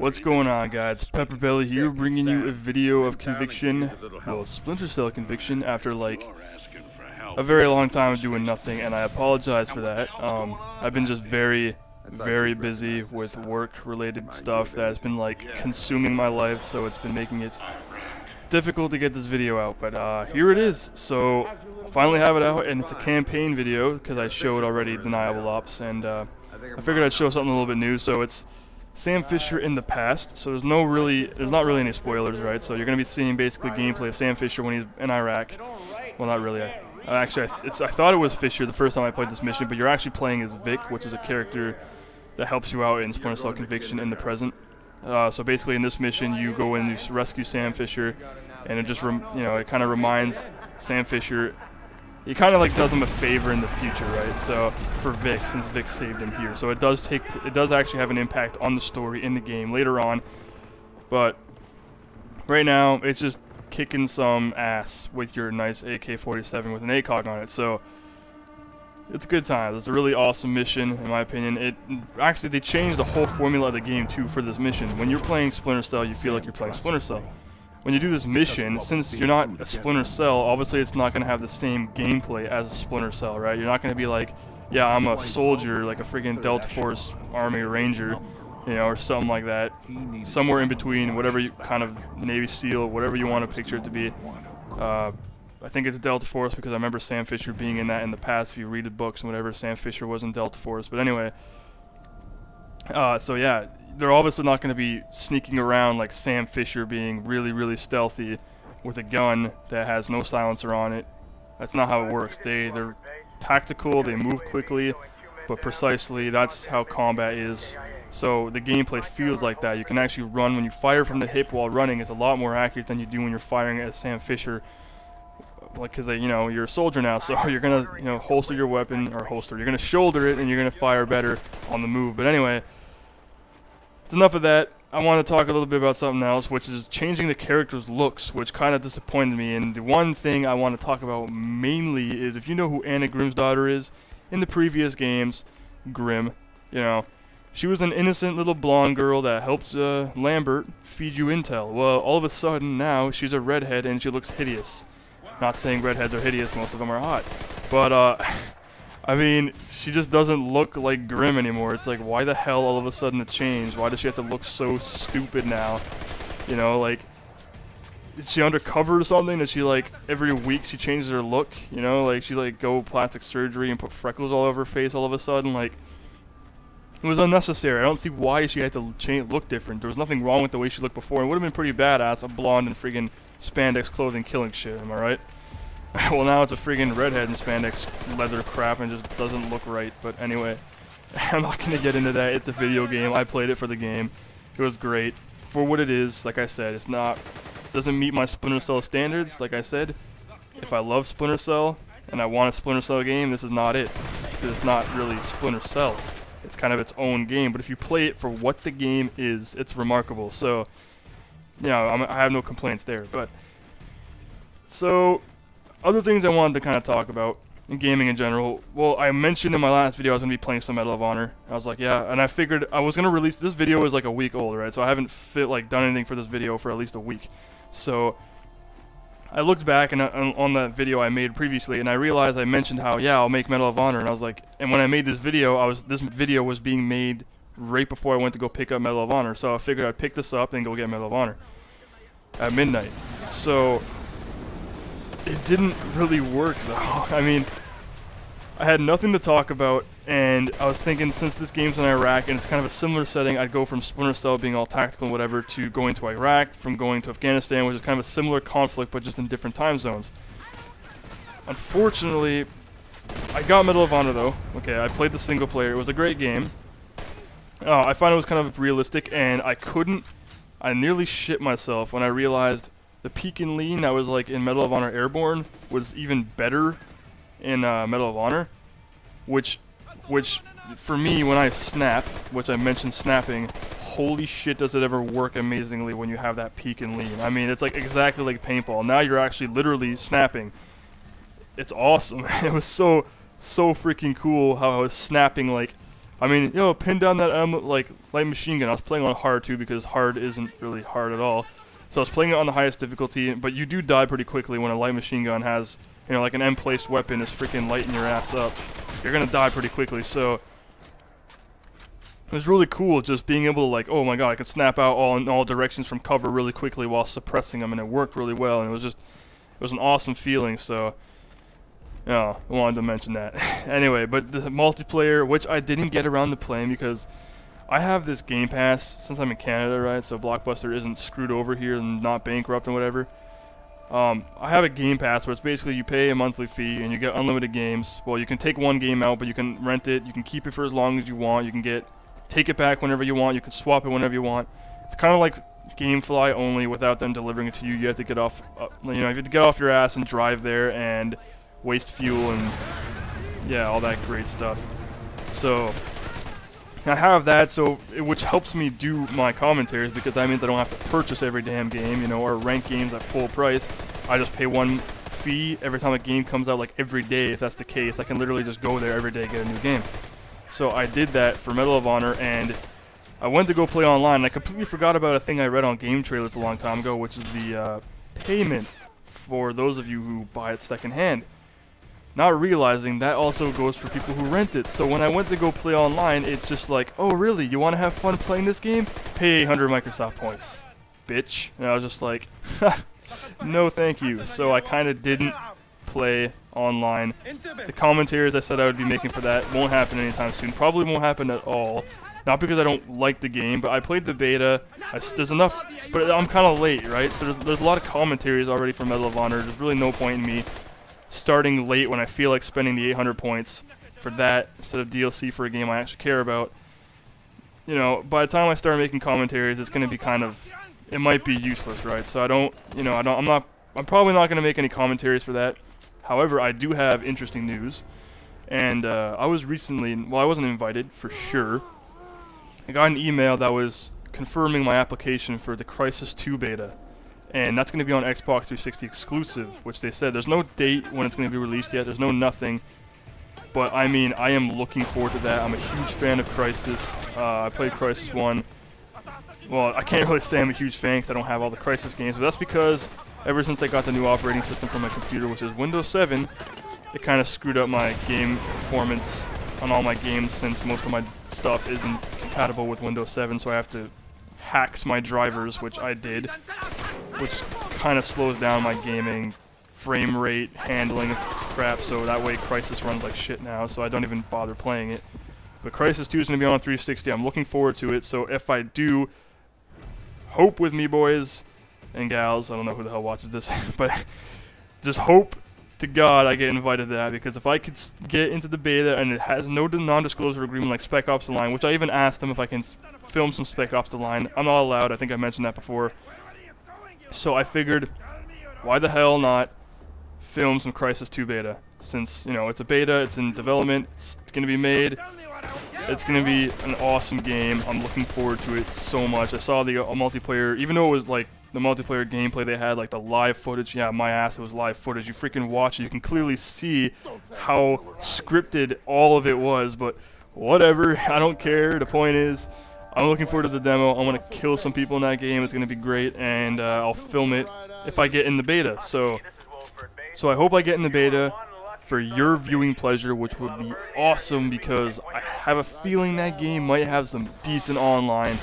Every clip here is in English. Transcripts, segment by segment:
What's going on, guys? Pepperbelly here, bringing you a video of Conviction, well, Splinter Cell Conviction, after like a very long time of doing nothing, and I apologize for that. I've been just very busy with work-related stuff that has been like consuming my life, so it's been making it difficult to get this video out. But here it is. So I finally have it out, and it's a campaign video because I showed already Deniable Ops, and I figured I'd show something a little bit new. So it's Sam Fisher in the past, so there's not really any spoilers, right? So you're going to be seeing basically gameplay of Sam Fisher when he's in Iraq. Well, not really. I thought it was Fisher the first time I played this mission, but you're actually playing as Vic, which is a character that helps you out in Splinter Cell Conviction in the present. So basically in this mission, you go in, you rescue Sam Fisher, and it just, it kind of reminds Sam Fisher. He kind of like does him a favor in the future, right? So for Vic, since Vic saved him here, so it does actually have an impact on the story in the game later on. But right now, it's just kicking some ass with your nice AK-47 with an ACOG on it. So it's a good time. It's a really awesome mission, in my opinion. Actually, they changed the whole formula of the game too for this mission. When you're playing Splinter Cell, you feel like you're playing Splinter Cell. When you do this mission, since you're not a Splinter Cell, obviously it's not going to have the same gameplay as a Splinter Cell, right? You're not going to be like, yeah, I'm a soldier, like a friggin' Delta Force Army Ranger, or something like that. Somewhere in between, whatever you kind of Navy SEAL, whatever you want to picture it to be. I think it's Delta Force because I remember Sam Fisher being in that in the past. If you read the books and whatever, Sam Fisher was in Delta Force. But anyway, so yeah, they're obviously not going to be sneaking around like Sam Fisher being really stealthy with a gun that has no silencer on it. That's not how it works. They're tactical, they move quickly, but precisely that's how combat is. So the gameplay feels like that. You can actually run when you fire from the hip while running. It's a lot more accurate than you do when you're firing as Sam Fisher. Like, because you're a soldier now, so you're gonna holster your weapon, you're gonna shoulder it, and you're gonna fire better on the move. But anyway, it's enough of that. I want to talk a little bit about something else, which is changing the character's looks, which kind of disappointed me. And the one thing I want to talk about mainly is, if you know who Anna Grimm's daughter is, in the previous games, Grimm, she was an innocent little blonde girl that helps Lambert feed you intel. Well, all of a sudden now she's a redhead and she looks hideous. Not saying redheads are hideous, most of them are hot. But, I mean, she just doesn't look like Grimm anymore. It's like, why the hell all of a sudden the change? Why does she have to look so stupid now? Like, is she undercover or something? Does she, like, every week she changes her look? Like, she, like, go plastic surgery and put freckles all over her face all of a sudden? Like, it was unnecessary. I don't see why she had to look different. There was nothing wrong with the way she looked before. It would have been pretty badass, a blonde and friggin' spandex clothing killing shit, am I right? Well, now it's a friggin' redhead in spandex leather crap and just doesn't look right. But anyway, I'm not going to get into that. It's a video game. I played it for the game. It was great. For what it is, like I said, doesn't meet my Splinter Cell standards. Like I said, if I love Splinter Cell and I want a Splinter Cell game, this is not it. Because it's not really Splinter Cell. It's kind of its own game. But if you play it for what the game is, it's remarkable. So, I have no complaints there. But, so, other things I wanted to kind of talk about in gaming in general. Well, I mentioned in my last video I was going to be playing some Medal of Honor. I was like, yeah, and I figured I was going to release, this video is like a week old, right? So I haven't done anything for this video for at least a week. So I looked back and on that video I made previously, and I realized I mentioned how, yeah, I'll make Medal of Honor, and I was like, and when I made this video, this video was being made right before I went to go pick up Medal of Honor. So I figured I'd pick this up and go get Medal of Honor at midnight. So it didn't really work though. I mean, I had nothing to talk about, and I was thinking, since this game's in Iraq and it's kind of a similar setting, I'd go from Splinter Cell being all tactical and whatever to going to Iraq, from going to Afghanistan, which is kind of a similar conflict but just in different time zones. Unfortunately, I got Medal of Honor though. Okay, I played the single player. It was a great game. I found it was kind of realistic, and I nearly shit myself when I realized the peek and lean that was like in Medal of Honor Airborne was even better in Medal of Honor, which for me, when I snap, which I mentioned snapping, holy shit does it ever work amazingly when you have that peek and lean. I mean, it's like exactly like paintball. Now you're actually literally snapping. It's awesome. It was so freaking cool how I was snapping like I mean, yo, pin down that like light machine gun. I was playing on hard too because hard isn't really hard at all. So I was playing it on the highest difficulty, but you do die pretty quickly when a light machine gun has, you know, like an M-placed weapon is freaking lighting your ass up. You're gonna die pretty quickly. So it was really cool just being able to, like, oh my god, I could snap out in all directions from cover really quickly while suppressing them, and it worked really well, and it was an awesome feeling. So yeah, I wanted to mention that. Anyway, but the multiplayer, which I didn't get around to playing because I have this Game Pass since I'm in Canada, right? So Blockbuster isn't screwed over here and not bankrupt and whatever. I have a Game Pass where it's basically you pay a monthly fee and you get unlimited games. Well, you can take one game out, but you can rent it. You can keep it for as long as you want. You can take it back whenever you want. You can swap it whenever you want. It's kind of like GameFly only without them delivering it to you. You have to get off, you have to get off your ass and drive there and waste fuel and yeah, all that great stuff. So I have that, which helps me do my commentaries because that means I don't have to purchase every damn game, you know, or rent games at full price. I just pay one fee every time a game comes out, like every day. If that's the case, I can literally just go there every day and get a new game. So I did that for Medal of Honor, and I went to go play online, and I completely forgot about a thing I read on Game Trailers a long time ago, which is the payment for those of you who buy it secondhand. Not realizing that also goes for people who rent it. So when I went to go play online, it's just like, oh really, you want to have fun playing this game? Pay 800 Microsoft points, bitch. And I was just like, no thank you. So I kind of didn't play online. The commentaries I said I would be making for that won't happen anytime soon. Probably won't happen at all. Not because I don't like the game, but I played the beta. There's enough, but I'm kind of late, right? So there's a lot of commentaries already for Medal of Honor. There's really no point in me starting late when I feel like spending the 800 points for that instead of DLC for a game I actually care about. You know, by the time I start making commentaries, it's going to be it might be useless, right? So I'm probably not going to make any commentaries for that. However, I do have interesting news, and I was recently, well, I wasn't invited for sure. I got an email that was confirming my application for the Crysis 2 beta. And that's going to be on Xbox 360 exclusive, which they said. There's no date when it's going to be released yet. There's no nothing. But, I mean, I am looking forward to that. I'm a huge fan of Crysis. I played Crysis 1. Well, I can't really say I'm a huge fan because I don't have all the Crysis games. But that's because ever since I got the new operating system for my computer, which is Windows 7, it kind of screwed up my game performance on all my games since most of my stuff isn't compatible with Windows 7. So I have to hacks my drivers, which I did, which kind of slows down my gaming frame rate, handling crap, so that way Crysis runs like shit now, so I don't even bother playing it. But Crysis 2 is going to be on 360. I'm looking forward to it, so if I do, hope with me, boys and gals. I don't know who the hell watches this, but just hope to God I get invited to that, because if I could get into the beta and it has no non-disclosure agreement like Spec Ops The Line, which I even asked them if I can film some Spec Ops The Line. I'm not allowed. I think I mentioned that before. So I figured, why the hell not film some Crysis 2 beta? Since, you know, it's a beta, it's in development, it's going to be made. It's going to be an awesome game. I'm looking forward to it so much. I saw the multiplayer, even though it was like the multiplayer gameplay they had, like the live footage. Yeah, my ass, it was live footage. You freaking watch it. You can clearly see how scripted all of it was, but whatever. I don't care. The point is, I'm looking forward to the demo. I'm going to kill some people in that game. It's going to be great, and I'll film it if I get in the beta. So I hope I get in the beta for your viewing pleasure, which would be awesome, because I have a feeling that game might have some decent online,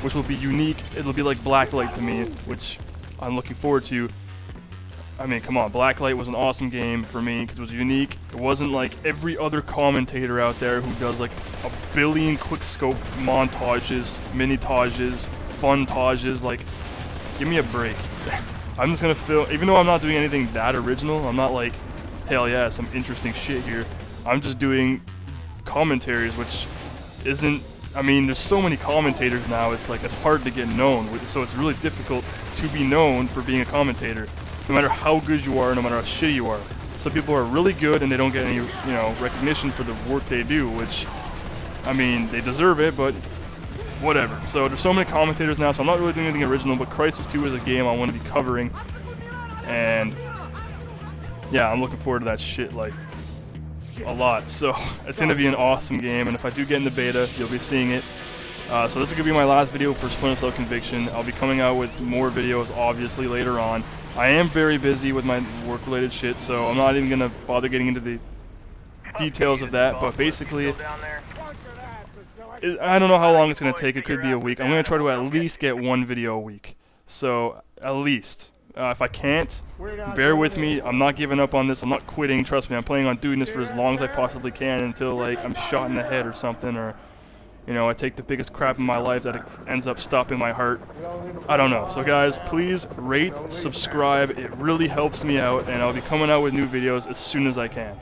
which will be unique. It'll be like Blacklight to me, which I'm looking forward to. I mean, come on, Blacklight was an awesome game for me because it was unique. It wasn't like every other commentator out there who does like a billion quick-scope montages, mini-tages, fun-tages. Like, give me a break. I'm just gonna film, even though I'm not doing anything that original, I'm not like, hell yeah, some interesting shit here. I'm just doing commentaries, which isn't, I mean, there's so many commentators now, it's like, it's hard to get known, so it's really difficult to be known for being a commentator, no matter how good you are, no matter how shitty you are. Some people are really good and they don't get any, you know, recognition for the work they do, which, I mean, they deserve it, but whatever. So there's so many commentators now, so I'm not really doing anything original, but Crysis 2 is a game I want to be covering, and yeah, I'm looking forward to that shit like a lot. So it's going to be an awesome game, and if I do get in the beta, you'll be seeing it. So this is going to be my last video for Splinter Cell Conviction. I'll be coming out with more videos, obviously, later on. I am very busy with my work-related shit, so I'm not even going to bother getting into the details of that, but basically, I don't know how long it's going to take. It could be a week. I'm going to try to at least get one video a week. So, at least. If I can't, bear with me. I'm not giving up on this. I'm not quitting. Trust me, I'm planning on doing this for as long as I possibly can until, like, I'm shot in the head or something, or, you know, I take the biggest crap in my life that it ends up stopping my heart. I don't know. So, guys, please rate, subscribe. It really helps me out, and I'll be coming out with new videos as soon as I can.